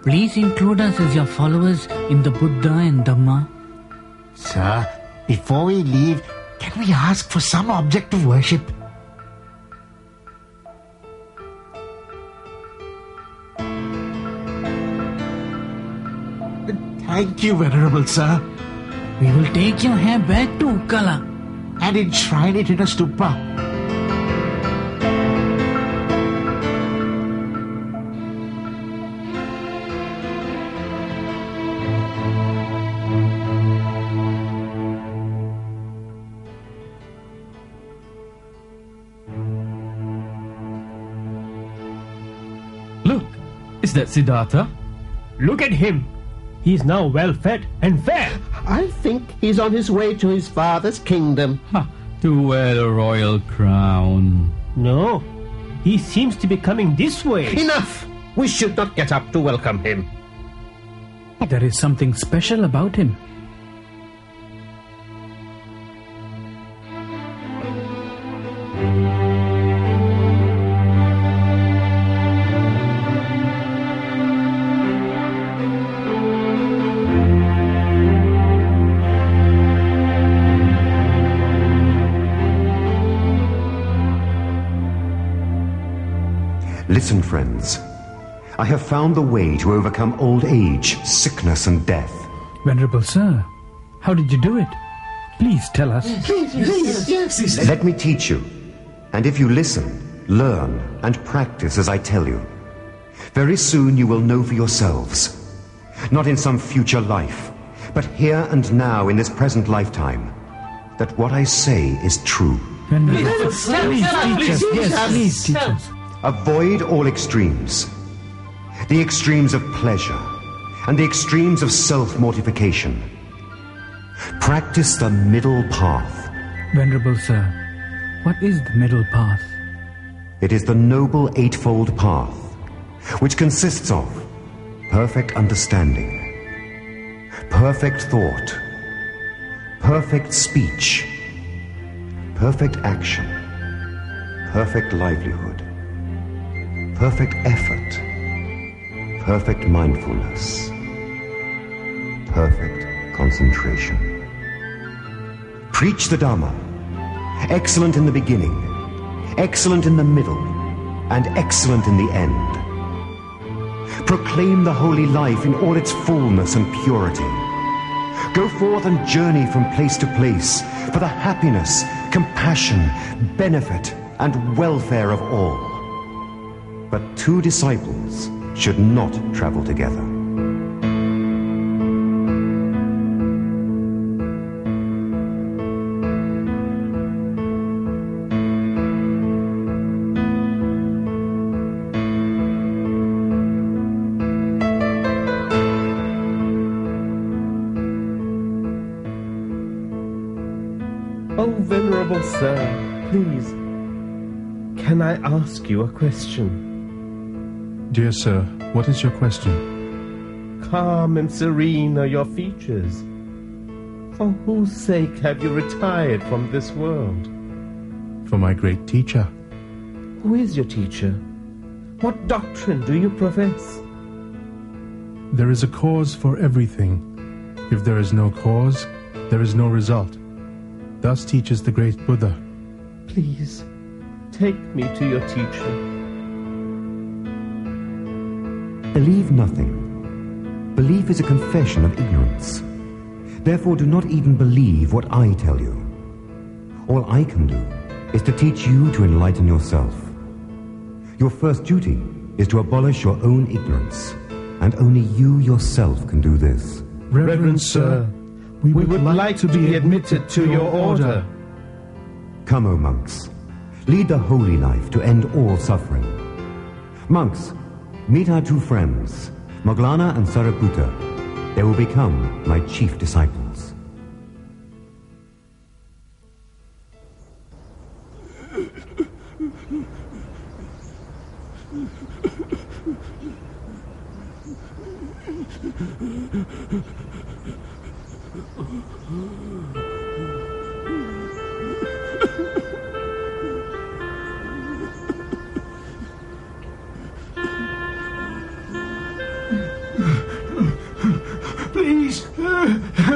Please include us as your followers in the Buddha and Dhamma. Sir, before we leave, can we ask for some object of worship? Thank you, Venerable Sir. We will take your hair back to Ukkala And enshrine it in a stupa. Look, is that Siddhartha? Look at him. He's now well fed and fair. I think he's on his way to his father's kingdom. Ha, to wear the royal crown. No, he seems to be coming this way. Enough! We should not get up to welcome him. There is something special about him. Listen, friends. I have found the way to overcome old age, sickness, and death. Venerable Sir, how did you do it? Please tell us. Yes. Let me teach you. And if you listen, learn, and practice as I tell you, very soon you will know for yourselves. Not in some future life, but here and now in this present lifetime, that what I say is true. Venerable Sir, please teach us. Yes, please teach us. Avoid all extremes. The extremes of pleasure and the extremes of self-mortification. Practice the middle path. Venerable Sir, what is the middle path? It is the noble eightfold path, which consists of perfect understanding, perfect thought, perfect speech, perfect action, perfect livelihood, perfect effort, perfect mindfulness, perfect concentration. Preach the Dhamma, excellent in the beginning, excellent in the middle, and excellent in the end. Proclaim the holy life in all its fullness and purity. Go forth and journey from place to place for the happiness, compassion, benefit, and welfare of all. But two disciples should not travel together. Oh, Venerable Sir, please, can I ask you a question? Dear sir, what is your question? Calm and serene are your features. For whose sake have you retired from this world? For my great teacher. Who is your teacher? What doctrine do you profess? There is a cause for everything. If there is no cause, there is no result. Thus teaches the great Buddha. Please, take me to your teacher. Believe nothing. Belief is a confession of ignorance. Therefore do not even believe what I tell you. All I can do is to teach you to enlighten yourself. Your first duty is to abolish your own ignorance, and only you yourself can do this. Reverend Sir, we would like to be admitted to your order. Come, O monks. Lead the holy life to end all suffering. Monks, meet our two friends, Moggallana and Sariputta. They will become my chief disciples.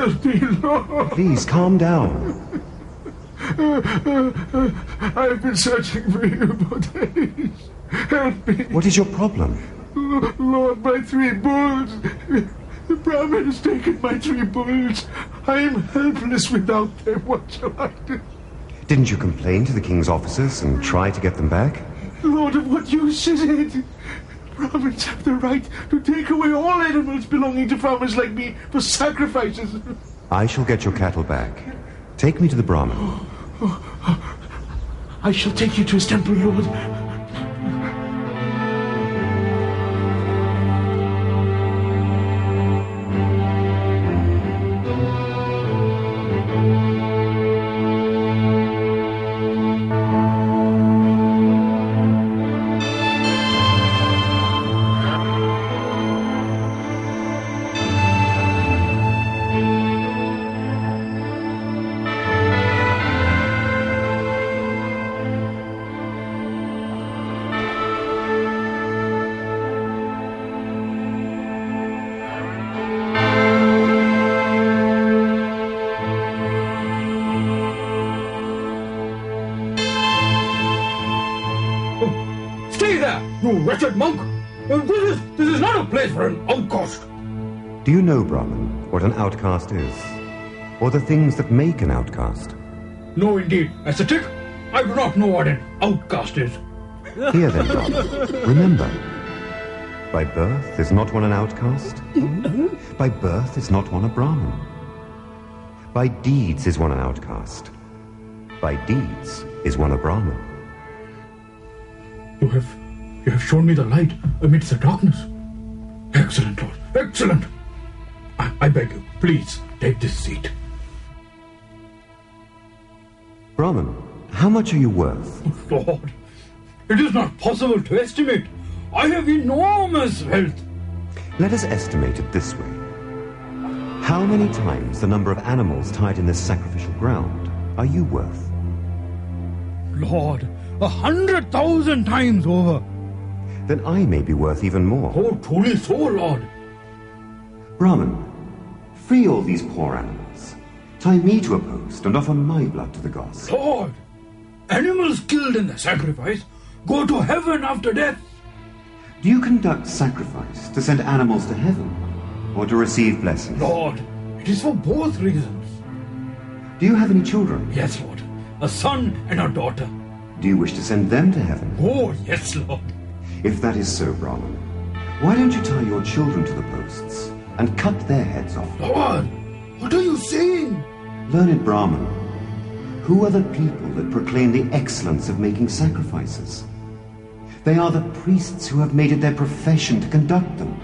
Help me, Lord. Please, calm down. I've been searching for you for days. Help me. What is your problem? Lord, my 3 bulls. The Brahmin has taken my 3 bulls. I am helpless without them. What shall I do? Didn't you complain to the king's officers and try to get them back? Lord, of what use is it? Brahmins have the right to take away all animals belonging to farmers like me for sacrifices. I shall get your cattle back. Take me to the Brahmin. I shall take you to his temple, Lord. You wretched monk! This is not a place for an outcast! Do you know, Brahmin, what an outcast is? Or the things that make an outcast? No, indeed. Ascetic, I do not know what an outcast is. Here then, Brahmin, remember, by birth is not one an outcast. By birth is not one a Brahmin. By deeds is one an outcast. By deeds is one a Brahmin. You have shown me the light amidst the darkness. Excellent, Lord. Excellent. I beg you, please take this seat. Brahmin, how much are you worth? Lord, it is not possible to estimate. I have enormous wealth. Let us estimate it this way. How many times the number of animals tied in this sacrificial ground are you worth? Lord, 100,000 times over. Then I may be worth even more. Oh, truly so, Lord. Brahmin, free all these poor animals. Tie me to a post and offer my blood to the gods. Lord, animals killed in the sacrifice go to heaven after death. Do you conduct sacrifice to send animals to heaven or to receive blessings? Lord, it is for both reasons. Do you have any children? Yes, Lord. A son and a daughter. Do you wish to send them to heaven? Oh, yes, Lord. If that is so, Brahmin, why don't you tie your children to the posts and cut their heads off? Lord, what are you saying? Learned Brahmin, who are the people that proclaim the excellence of making sacrifices? They are the priests who have made it their profession to conduct them.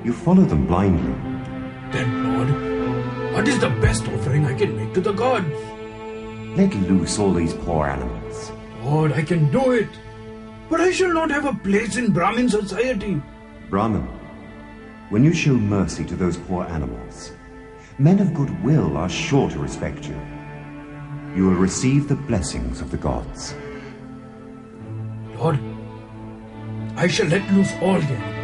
You follow them blindly. Then, Lord, what is the best offering I can make to the gods? Let loose all these poor animals. Lord, I can do it. But I shall not have a place in Brahmin society. Brahmin, when you show mercy to those poor animals, men of good will are sure to respect you. You will receive the blessings of the gods. Lord, I shall let loose all the animals.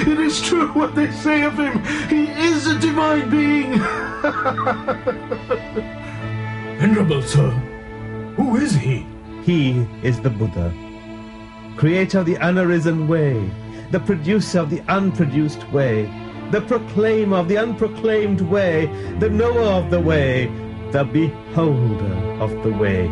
It is true what they say of him. He is a divine being. Venerable sir, who is he? He is the Buddha, creator of the unarisen way, the producer of the unproduced way, the proclaimer of the unproclaimed way, the knower of the way, the beholder of the way.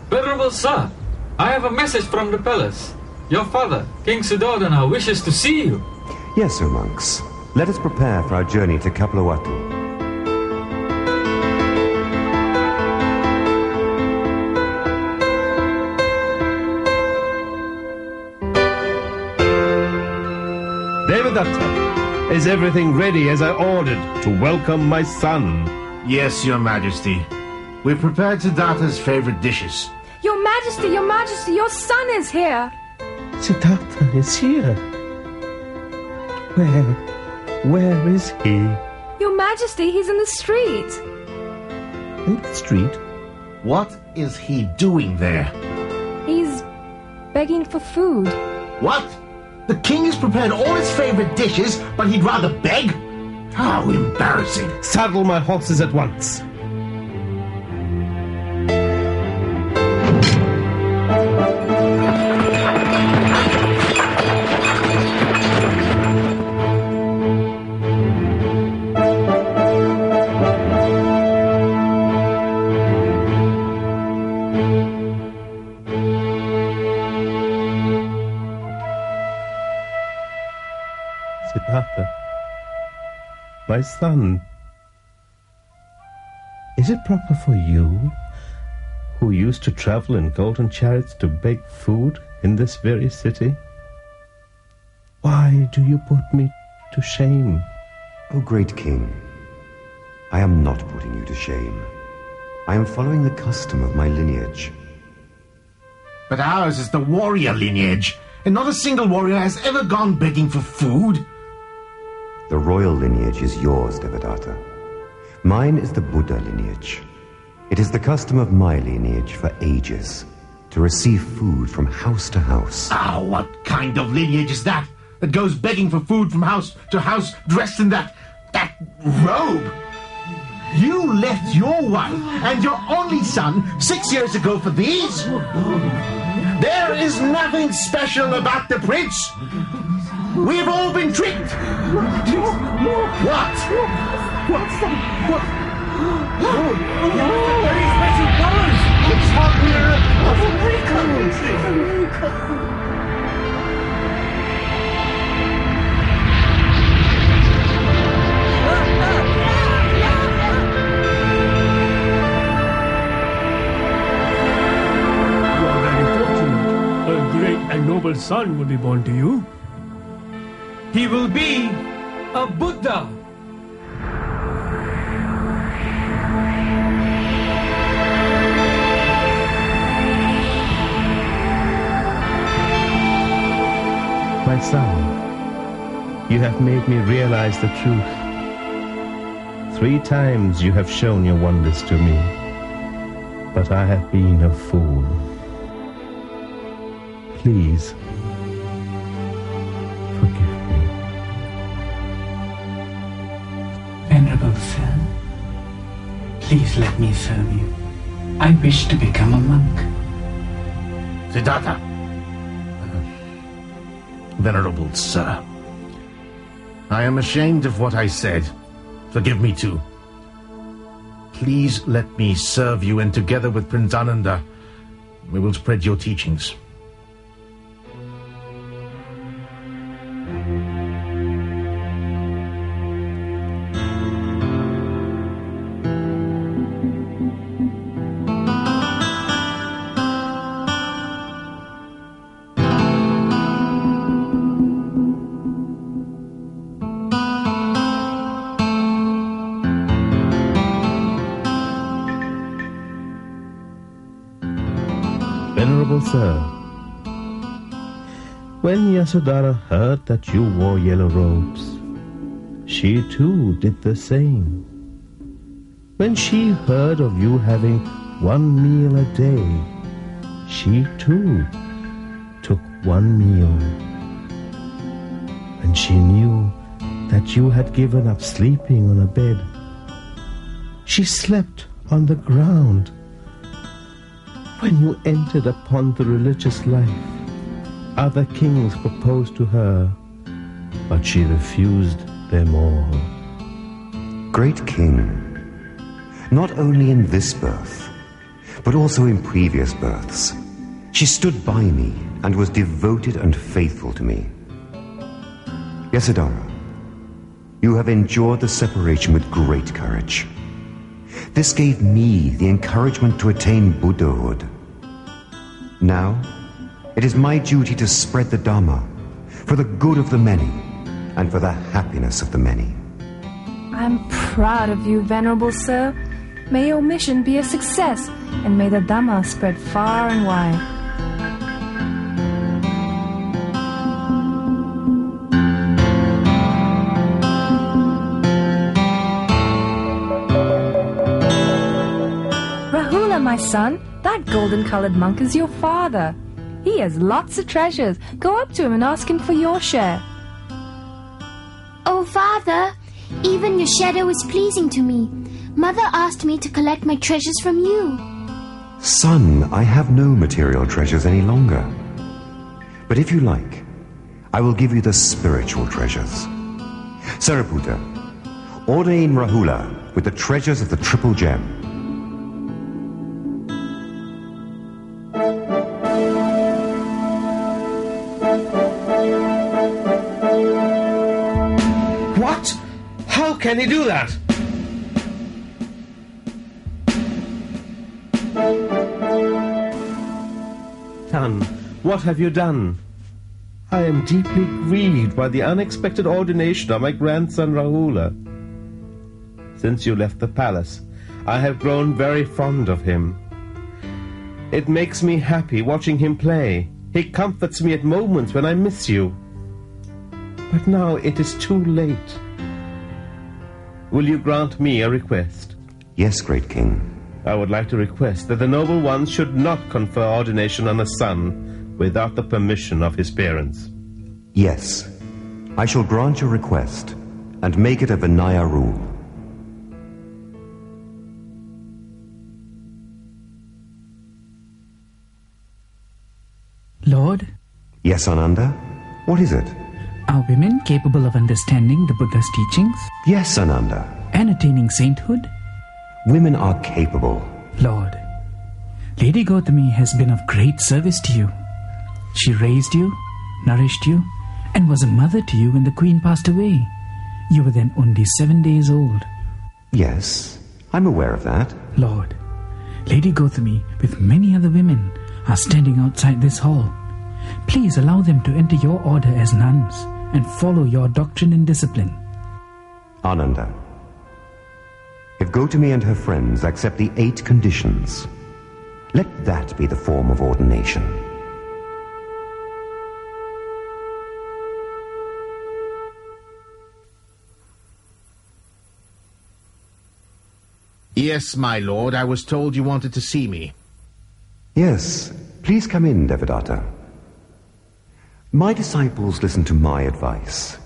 Venerable sir, I have a message from the palace. Your father, King Suddhodana, wishes to see you. Yes, O monks. Let us prepare for our journey to Kapilavatthu. Devadatta, is everything ready as I ordered to welcome my son? Yes, Your Majesty. We've prepared Siddhartha's favorite dishes. Your Majesty, your son is here. Siddhartha is here. Where is he? Your Majesty, he's in the street. In the street? What is he doing there? He's begging for food. What? The king has prepared all his favorite dishes, but he'd rather beg? How embarrassing. Saddle my horses at once. Siddhartha, my son, is it proper for you, who used to travel in golden chariots, to beg food in this very city? Why do you put me to shame? O great king, I am not putting you to shame. I am following the custom of my lineage. But ours is the warrior lineage, and not a single warrior has ever gone begging for food. The royal lineage is yours, Devadatta. Mine is the Buddha lineage. It is the custom of my lineage for ages to receive food from house to house. Ah, what kind of lineage is that goes begging for food from house to house, dressed in that robe? You left your wife and your only son 6 years ago for these? There is nothing special about the prince. We've all been tricked. What? What's that? What? Oh, very special powers! It's hardware of America! You are very fortunate. A great and noble son will be born to you. He will be a Buddha. My son, you have made me realize the truth. 3 times you have shown your wonders to me, but I have been a fool. Please, forgive me. Venerable sir, please let me serve you. I wish to become a monk. Siddhartha. Venerable sir, I am ashamed of what I said. Forgive me too. Please let me serve you, and together with Prince Ananda, we will spread your teachings. Venerable sir, when Yasodhara heard that you wore yellow robes, she too did the same. When she heard of you having 1 meal a day, she too took 1 meal. When she knew that you had given up sleeping on a bed, she slept on the ground. When you entered upon the religious life, other kings proposed to her, but she refused them all. Great king, not only in this birth, but also in previous births, she stood by me and was devoted and faithful to me. Yasodhara, you have endured the separation with great courage. This gave me the encouragement to attain Buddhahood. Now, it is my duty to spread the Dharma for the good of the many and for the happiness of the many. I'm proud of you, Venerable Sir. May your mission be a success, and may the Dhamma spread far and wide. Rahula, my son, that golden-colored monk is your father. He has lots of treasures. Go up to him and ask him for your share. Oh, Father, even your shadow is pleasing to me. Mother asked me to collect my treasures from you. Son, I have no material treasures any longer. But if you like, I will give you the spiritual treasures. Sariputta, ordain Rahula with the treasures of the triple gem. What? How can he do that? Son, what have you done? I am deeply grieved by the unexpected ordination of my grandson Rahula. Since you left the palace, I have grown very fond of him. It makes me happy watching him play. He comforts me at moments when I miss you. But now it is too late. Will you grant me a request? Yes, great king. I would like to request that the noble ones should not confer ordination on a son without the permission of his parents. Yes, I shall grant your request and make it a Vinaya rule. Lord? Yes, Ananda? What is it? Are women capable of understanding the Buddha's teachings? Yes, Ananda. And attaining sainthood? Women are capable. Lord, Lady Gautami has been of great service to you. She raised you, nourished you, and was a mother to you when the queen passed away. You were then only 7 days old. Yes, I'm aware of that. Lord, Lady Gautami, with many other women, are standing outside this hall. Please allow them to enter your order as nuns and follow your doctrine and discipline. Ananda, if Gautami and her friends accept the 8 conditions, let that be the form of ordination. Yes, my lord, I was told you wanted to see me. Yes, please come in, Devadatta. My disciples listen to my advice.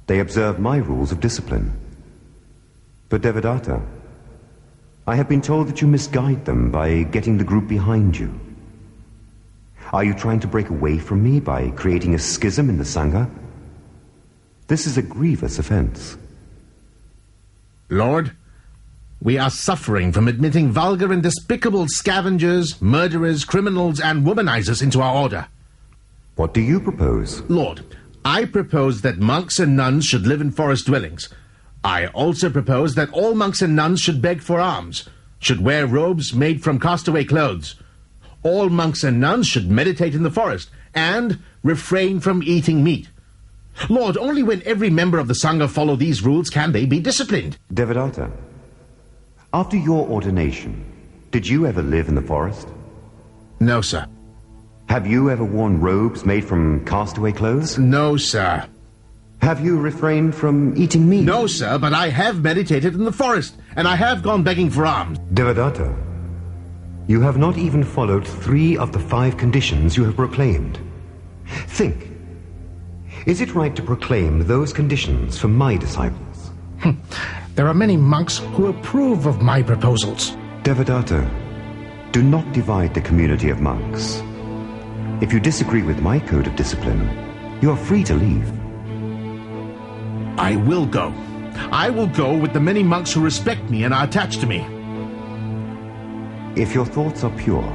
They observe my rules of discipline. But Devadatta, I have been told that you misguide them by getting the group behind you. Are you trying to break away from me by creating a schism in the Sangha? This is a grievous offense. Lord, we are suffering from admitting vulgar and despicable scavengers, murderers, criminals, and womanizers into our order. What do you propose? Lord, I propose that monks and nuns should live in forest dwellings. I also propose that all monks and nuns should beg for alms, should wear robes made from castaway clothes. All monks and nuns should meditate in the forest, and refrain from eating meat. Lord, only when every member of the Sangha follow these rules can they be disciplined. Devadatta, after your ordination, did you ever live in the forest? No, sir. Have you ever worn robes made from castaway clothes? No, sir. Have you refrained from eating meat? No, sir, but I have meditated in the forest, and I have gone begging for alms. Devadatta, you have not even followed 3 of the 5 conditions you have proclaimed. Think. Is it right to proclaim those conditions for my disciples? There are many monks who approve of my proposals. Devadatta, do not divide the community of monks. If you disagree with my code of discipline, you are free to leave. I will go. I will go with the many monks who respect me and are attached to me. If your thoughts are pure,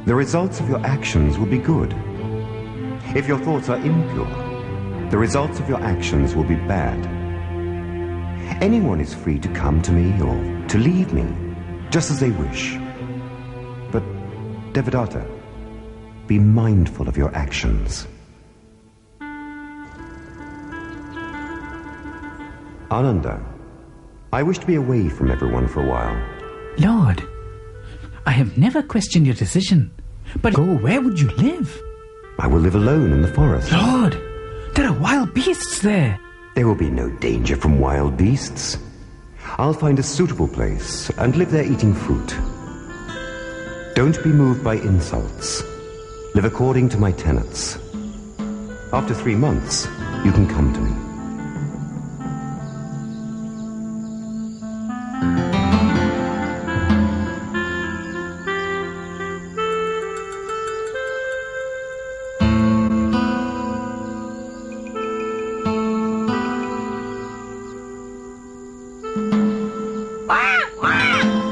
the results of your actions will be good. If your thoughts are impure, the results of your actions will be bad. Anyone is free to come to me or to leave me, just as they wish. But, Devadatta, be mindful of your actions. Ananda, I wish to be away from everyone for a while. Lord, I have never questioned your decision. But go, where would you live? I will live alone in the forest. Lord, there are wild beasts there. There will be no danger from wild beasts. I'll find a suitable place and live there eating fruit. Don't be moved by insults. Live according to my tenets. After 3 months, you can come to me.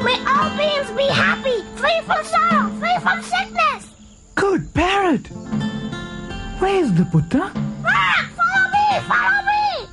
May all beings be happy, free from sorrow, free from sickness. Good parrot. Where is the Buddha? Follow me, follow me.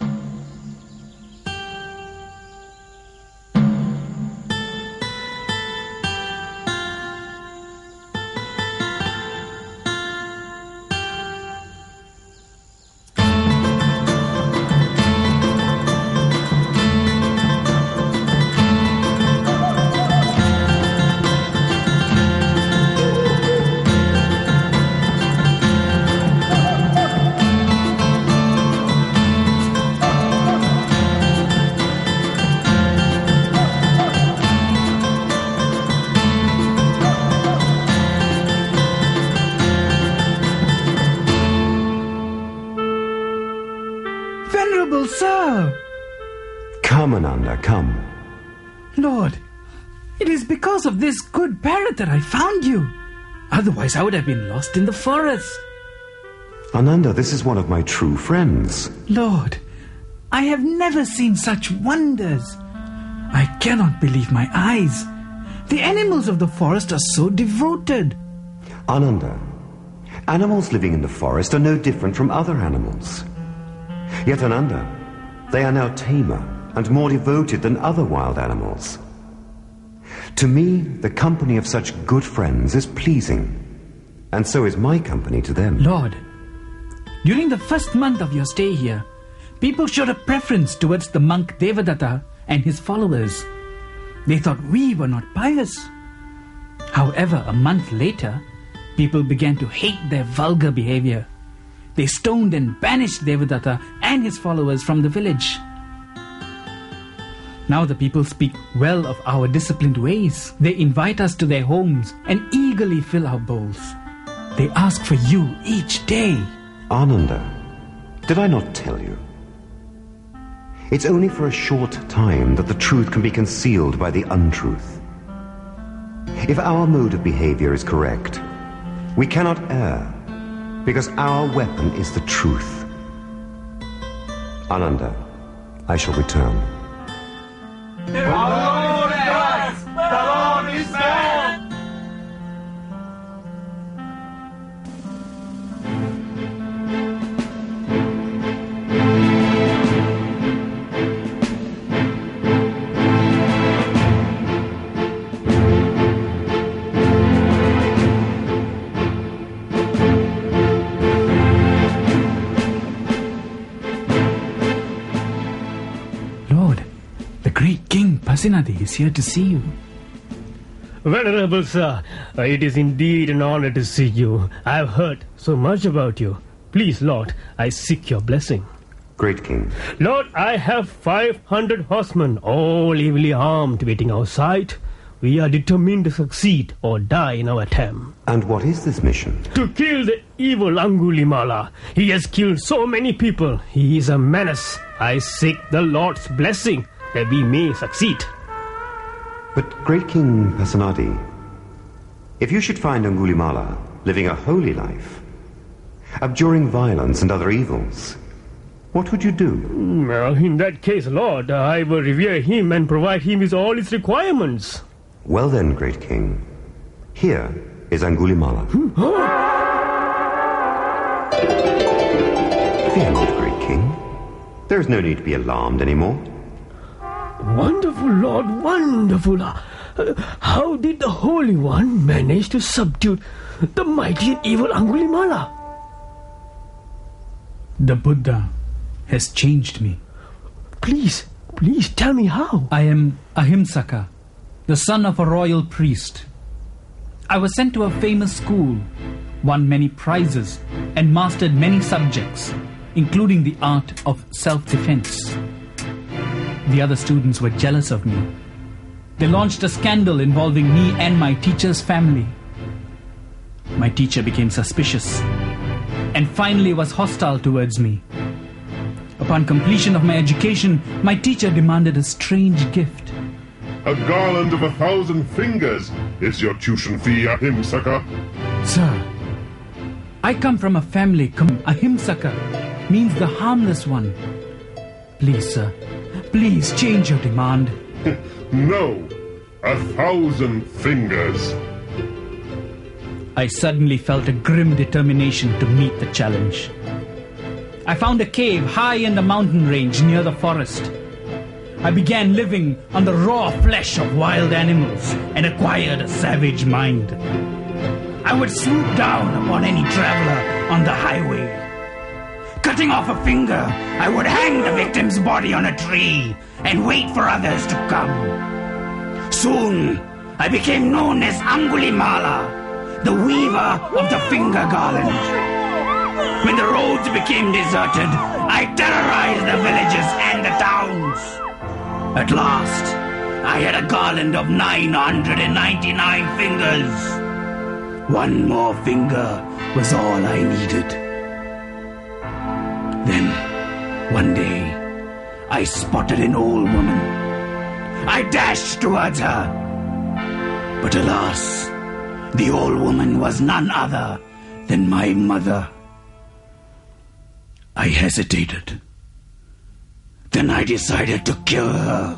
Venerable sir! Come, Ananda, come. Lord, it is because of this good parrot that I found you. Otherwise I would have been lost in the forest. Ananda, this is one of my true friends. Lord, I have never seen such wonders. I cannot believe my eyes. The animals of the forest are so devoted. Ananda, animals living in the forest are no different from other animals. Yet, Ananda, they are now tamer and more devoted than other wild animals. To me, the company of such good friends is pleasing, and so is my company to them. Lord, during the first month of your stay here, people showed a preference towards the monk Devadatta and his followers. They thought we were not pious. However, a month later, people began to hate their vulgar behavior. They stoned and banished Devadatta and his followers from the village. Now the people speak well of our disciplined ways. They invite us to their homes and eagerly fill our bowls. They ask for you each day. Ananda, did I not tell you? It's only for a short time that the truth can be concealed by the untruth. If our mode of behavior is correct, we cannot err, because our weapon is the truth. Ananda, I shall return. The Lord is back! The Lord is back! Pasinadi is here to see you. Venerable sir, it is indeed an honor to see you. I have heard so much about you. Please, Lord, I seek your blessing. Great King. Lord, I have 500 horsemen, all heavily armed, waiting outside. We are determined to succeed or die in our attempt. And what is this mission? To kill the evil Angulimala. He has killed so many people. He is a menace. I seek the Lord's blessing that we may succeed. But, Great King Pasenadi, if you should find Angulimala living a holy life, abjuring violence and other evils, what would you do? In that case, Lord, I will revere him and provide him with all his requirements. Well then, Great King, here is Angulimala. Fear not, Great King. There is no need to be alarmed anymore. Wonderful, Lord, wonderful. How did the Holy One manage to subdue the mighty and evil Angulimala? The Buddha has changed me. Please, Please tell me how. I am Ahimsaka, the son of a royal priest. I was sent to a famous school, won many prizes, and mastered many subjects, including the art of self-defense. The other students were jealous of me. They launched a scandal involving me and my teacher's family. My teacher became suspicious and finally was hostile towards me. Upon completion of my education, my teacher demanded a strange gift. A garland of 1,000 fingers is your tuition fee, Ahimsaka. Sir, I come from a family. Ahimsaka means the harmless one. Please, sir, please change your demand. No, 1,000 fingers. I suddenly felt a grim determination to meet the challenge. I found a cave high in the mountain range near the forest. I began living on the raw flesh of wild animals and acquired a savage mind. I would swoop down upon any traveler on the highway. Cutting off a finger, I would hang the victim's body on a tree and wait for others to come. Soon, I became known as Angulimala, the weaver of the finger garland. When the roads became deserted, I terrorized the villages and the towns. At last, I had a garland of 999 fingers. One more finger was all I needed. Then, one day, I spotted an old woman. I dashed towards her. But alas, the old woman was none other than my mother. I hesitated. Then I decided to kill her.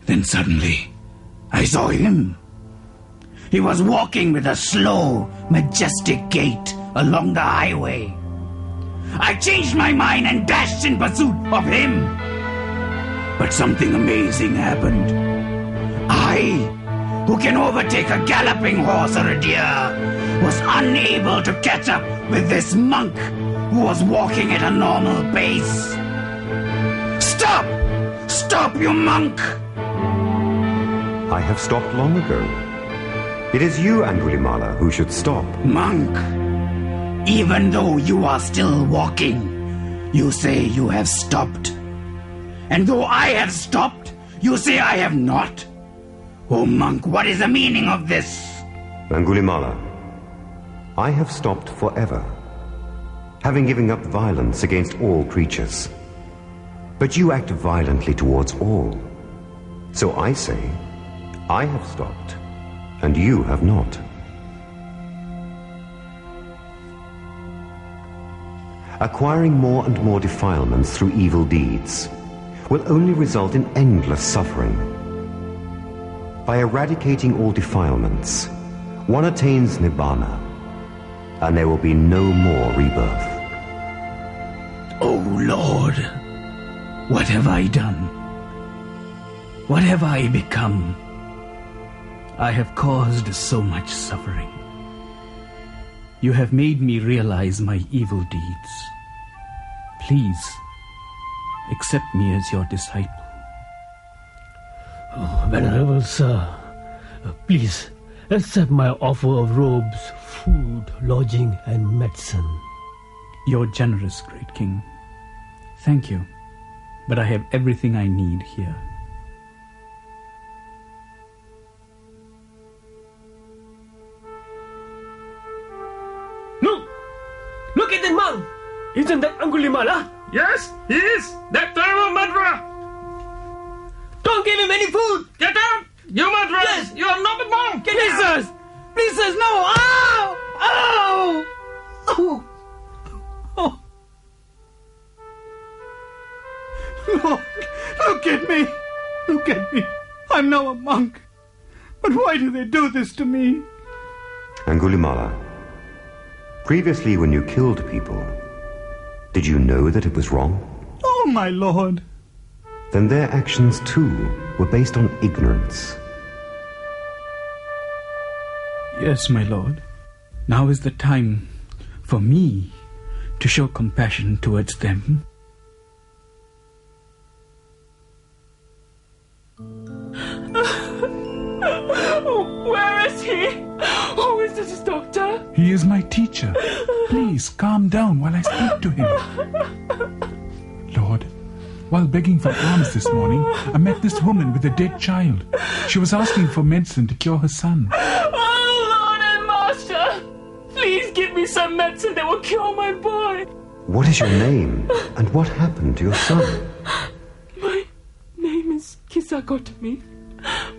Then suddenly, I saw him. He was walking with a slow, majestic gait along the highway. I changed my mind and dashed in pursuit of him. But something amazing happened. I, who can overtake a galloping horse or a deer, was unable to catch up with this monk who was walking at a normal pace. Stop! Stop, you monk! I have stopped long ago. It is you, Angulimala, who should stop. Monk, even though you are still walking, you say you have stopped. And though I have stopped, you say I have not. Oh, monk, what is the meaning of this? Angulimala, I have stopped forever, having given up violence against all creatures. But you act violently towards all. So I say, I have stopped, and you have not. Acquiring more and more defilements through evil deeds will only result in endless suffering. By eradicating all defilements, one attains Nibbana, and there will be no more rebirth. Oh Lord, what have I done? What have I become? I have caused so much suffering. You have made me realize my evil deeds. Please, accept me as your disciple. Oh, Venerable Sir, please accept my offer of robes, food, lodging, and medicine. You're generous, great king. Thank you, but I have everything I need here. Look at that monk! Isn't that Angulimala? Yes, he is! That terrible murderer! Don't give him any food! Get out! You murderers! Yes. You are not a monk! Get out! Please, no! Ow! Ow! Oh! Oh! Lord, look at me! Look at me! I'm now a monk. But why do they do this to me? Angulimala, previously when you killed people, did you know that it was wrong? Oh, my lord! Then their actions too were based on ignorance. Yes, my lord. Now is the time for me to show compassion towards them. doctor? He is my teacher. Please calm down while I speak to him. Lord, while begging for alms this morning, I met this woman with a dead child. She was asking for medicine to cure her son. Oh, Lord and Master! Please give me some medicine that will cure my boy. What is your name, and what happened to your son? My name is Kisagotami.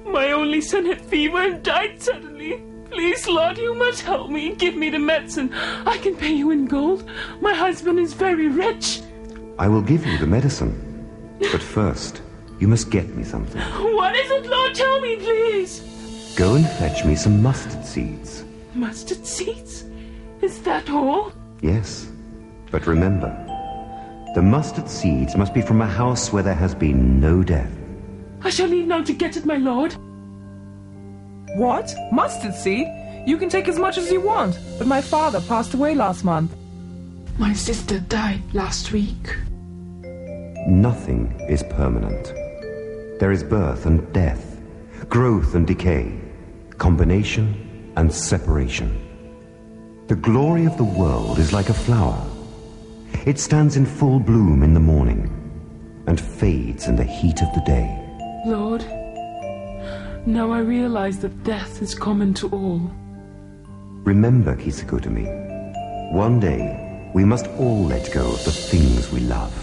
My only son had fever and died suddenly. Please, Lord, you must help me. Give me the medicine. I can pay you in gold. My husband is very rich. I will give you the medicine. But first, you must get me something. What is it, Lord? Tell me, please. Go and fetch me some mustard seeds. Mustard seeds? Is that all? Yes, but remember, the mustard seeds must be from a house where there has been no death. I shall leave now to get it, my lord. What? Mustard seed? You can take as much as you want, but my father passed away last month. My sister died last week. Nothing is permanent. There is birth and death, growth and decay, combination and separation. The glory of the world is like a flower. It stands in full bloom in the morning and fades in the heat of the day. Lord, now I realize that death is common to all. Remember, Kisagotami, one day we must all let go of the things we love.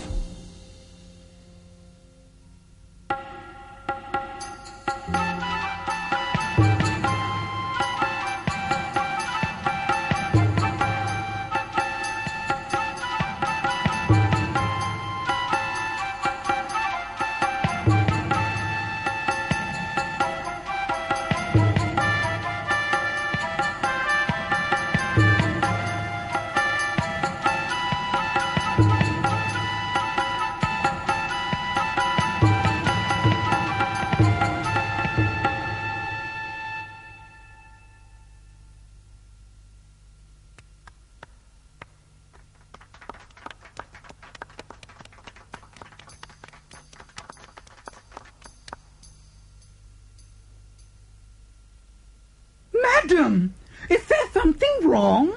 Madam, is there something wrong?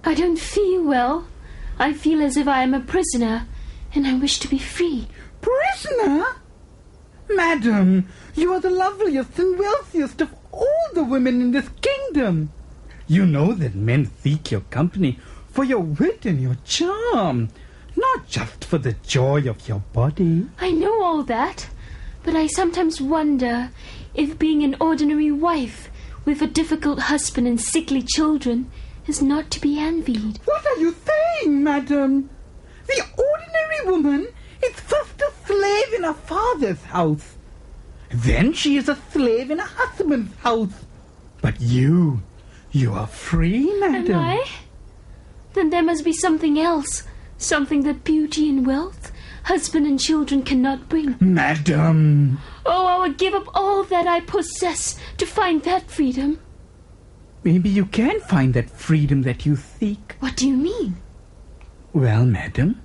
I don't feel well. I feel as if I am a prisoner, and I wish to be free. Prisoner? Madam, you are the loveliest and wealthiest of all the women in this kingdom. You know that men seek your company for your wit and your charm, not just for the joy of your body. I know all that, but I sometimes wonder if being an ordinary wife with a difficult husband and sickly children is not to be envied. What are you saying, madam? The ordinary woman is first a slave in her father's house. Then she is a slave in her husband's house. But you are free, madam. Am I? Then there must be something else. Something that beauty and wealth, husband and children cannot bring. Madam! Oh, I would give up all that I possess to find that freedom. Maybe you can find that freedom that you seek. What do you mean? Well, madam,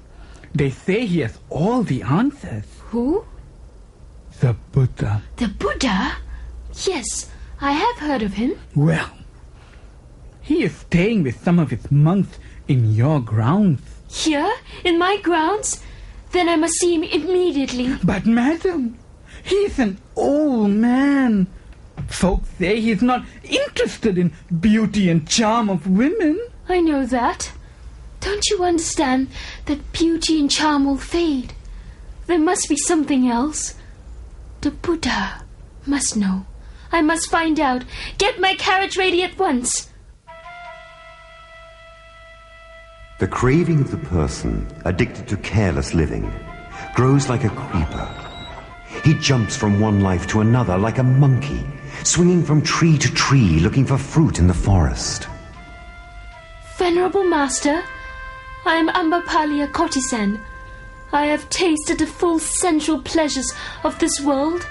they say he has all the answers. Who? The Buddha. The Buddha? Yes, I have heard of him. Well, he is staying with some of his monks in your grounds. Here? In my grounds? Then I must see him immediately. But, madam, he is an old man. Folks say he is not interested in beauty and charm of women. I know that. Don't you understand that beauty and charm will fade? There must be something else. The Buddha must know. I must find out. Get my carriage ready at once. The craving of the person addicted to careless living grows like a creeper. He jumps from one life to another like a monkey, swinging from tree to tree looking for fruit in the forest. Venerable Master, I am Ambapalia Kotisan. I have tasted the full sensual pleasures of this world,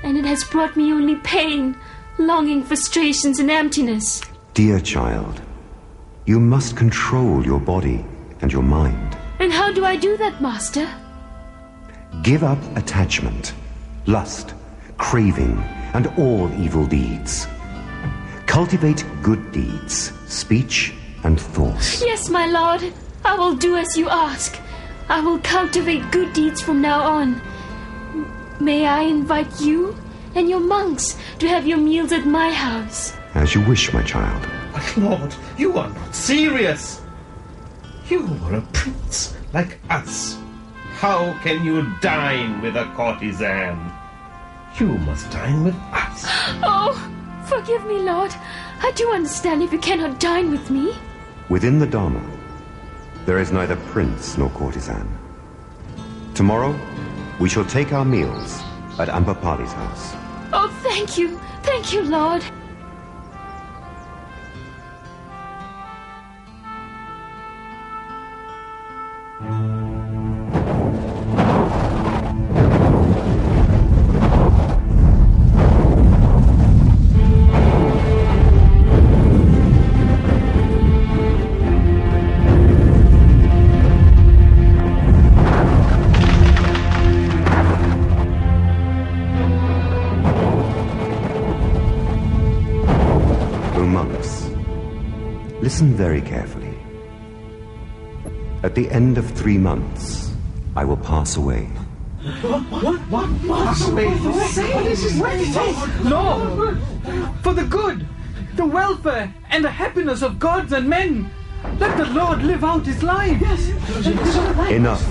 and it has brought me only pain, longing, frustrations, and emptiness. Dear child, you must control your body and your mind. And how do I do that, Master? Give up attachment, lust, craving, and all evil deeds. Cultivate good deeds, speech and thought. Yes, my lord. I will do as you ask. I will cultivate good deeds from now on. May I invite you and your monks to have your meals at my house? As you wish, my child. But Lord, you are not serious. You are a prince like us. How can you dine with a courtesan? You must dine with us. Oh, forgive me, Lord. I do understand if you cannot dine with me. Within the Dharma, there is neither prince nor courtesan. Tomorrow, we shall take our meals at Ambapali's house. Oh, thank you. Thank you, Lord. Listen very carefully. At the end of 3 months, I will pass away. What? Pass away? No! For the good, the welfare, and the happiness of gods and men. Let the Lord live out his life. Yes. Enough.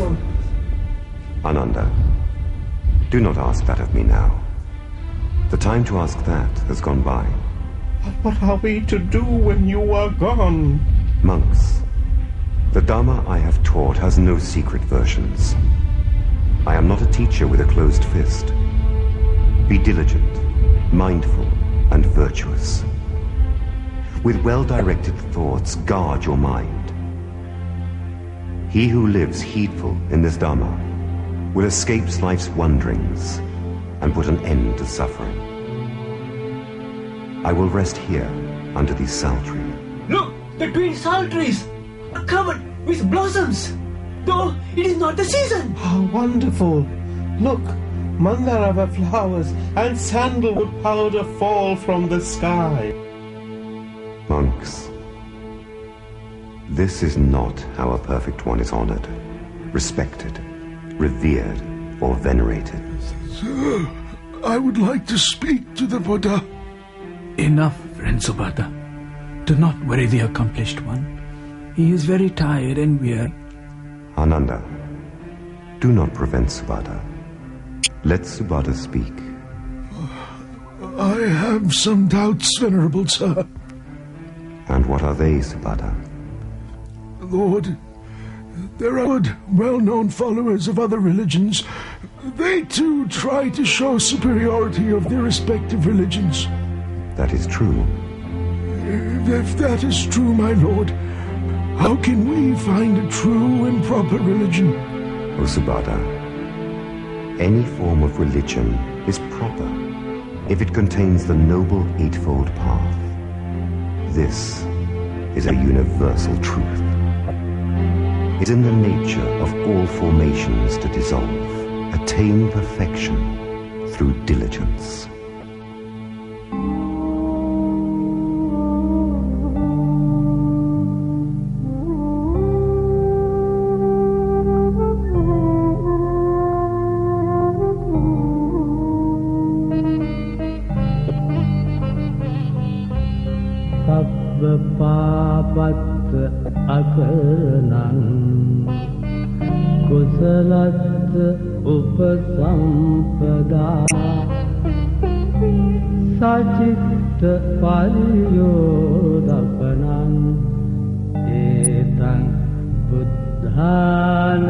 Ananda, do not ask that of me now. The time to ask that has gone by. What are we to do when you are gone? Monks, the Dharma I have taught has no secret versions. I am not a teacher with a closed fist. Be diligent, mindful, and virtuous. With well-directed thoughts, guard your mind. He who lives heedful in this Dharma will escape life's wanderings and put an end to suffering. I will rest here under these sal trees. Look, the twin sal trees are covered with blossoms, though it is not the season. How wonderful! Look, mandarava flowers and sandalwood powder fall from the sky. Monks, this is not how a perfect one is honored, respected, revered, or venerated. Sir, I would like to speak to the Buddha. Enough, friend Subhadra. Do not worry the accomplished one. He is very tired and weary. Ananda, do not prevent Subhadra. Let Subhadra speak. I have some doubts, Venerable Sir. And what are they, Subhadra? Lord, there are well-known followers of other religions. They too try to show superiority of their respective religions. That is true. If that is true, my lord, how can we find a true and proper religion? O Subhadra, any form of religion is proper if it contains the noble eightfold path. This is a universal truth. It is in the nature of all formations to dissolve, attain perfection through diligence. උපසම්පදා සචිත්ත පරියෝදපනං ඒතං බුද්ධාන